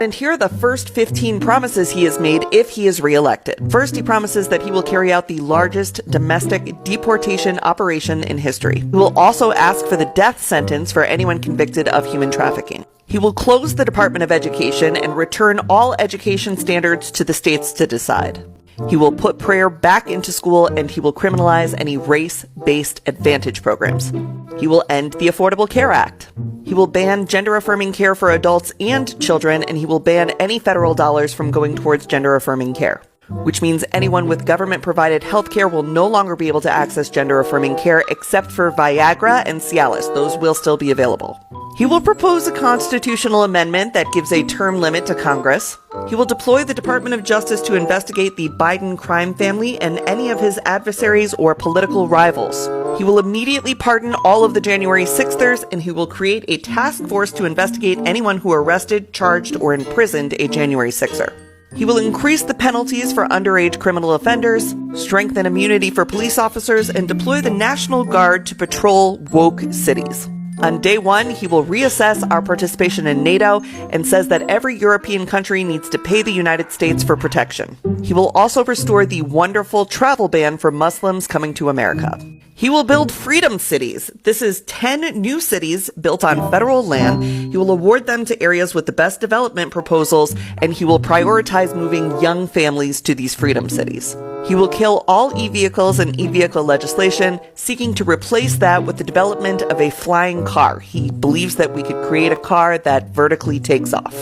And here are the first 15 promises he has made if he is reelected. First, he promises that he will carry out the largest domestic deportation operation in history. He will also ask for the death sentence for anyone convicted of human trafficking. He will close the Department of Education and return all education standards to the states to decide. He will put prayer back into school, and he will criminalize any race-based advantage programs. He will end the Affordable Care Act. He will ban gender-affirming care for adults and children, and he will ban any federal dollars from going towards gender-affirming care, which means anyone with government-provided health care will no longer be able to access gender-affirming care except for Viagra and Cialis. Those will still be available. He will propose a constitutional amendment that gives a term limit to Congress. He will deploy the Department of Justice to investigate the Biden crime family and any of his adversaries or political rivals. He will immediately pardon all of the January 6thers, and he will create a task force to investigate anyone who arrested, charged, or imprisoned a January 6er. He will increase the penalties for underage criminal offenders, strengthen immunity for police officers, and deploy the National Guard to patrol woke cities. On day one, he will reassess our participation in NATO and says that every European country needs to pay the United States for protection. He will also restore the wonderful travel ban for Muslims coming to America. He will build freedom cities. This is 10 new cities built on federal land. He will award them to areas with the best development proposals, and he will prioritize moving young families to these freedom cities. He will kill all e-vehicles and e-vehicle legislation, seeking to replace that with the development of a flying car. He believes that we could create a car that vertically takes off.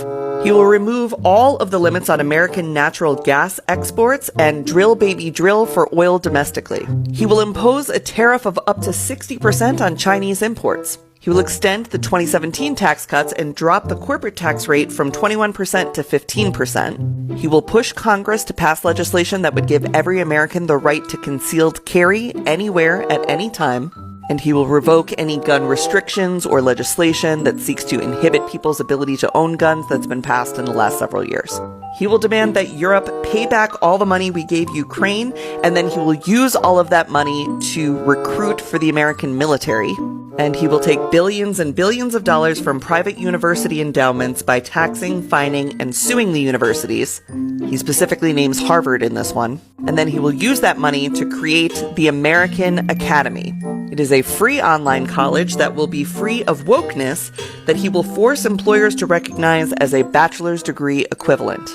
He will remove all of the limits on American natural gas exports and drill baby drill for oil domestically. He will impose a tariff of up to 60% on Chinese imports. He will extend the 2017 tax cuts and drop the corporate tax rate from 21% to 15%. He will push Congress to pass legislation that would give every American the right to concealed carry anywhere at any time. And he will revoke any gun restrictions or legislation that seeks to inhibit people's ability to own guns that's been passed in the last several years. He will demand that Europe pay back all the money we gave Ukraine, and then he will use all of that money to recruit for the American military. And he will take billions and billions of dollars from private university endowments by taxing, fining, and suing the universities. He specifically names Harvard in this one. And then he will use that money to create the American Academy. It is a free online college that will be free of wokeness that he will force employers to recognize as a bachelor's degree equivalent.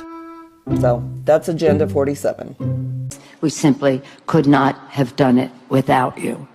So that's Agenda 47. We simply could not have done it without you.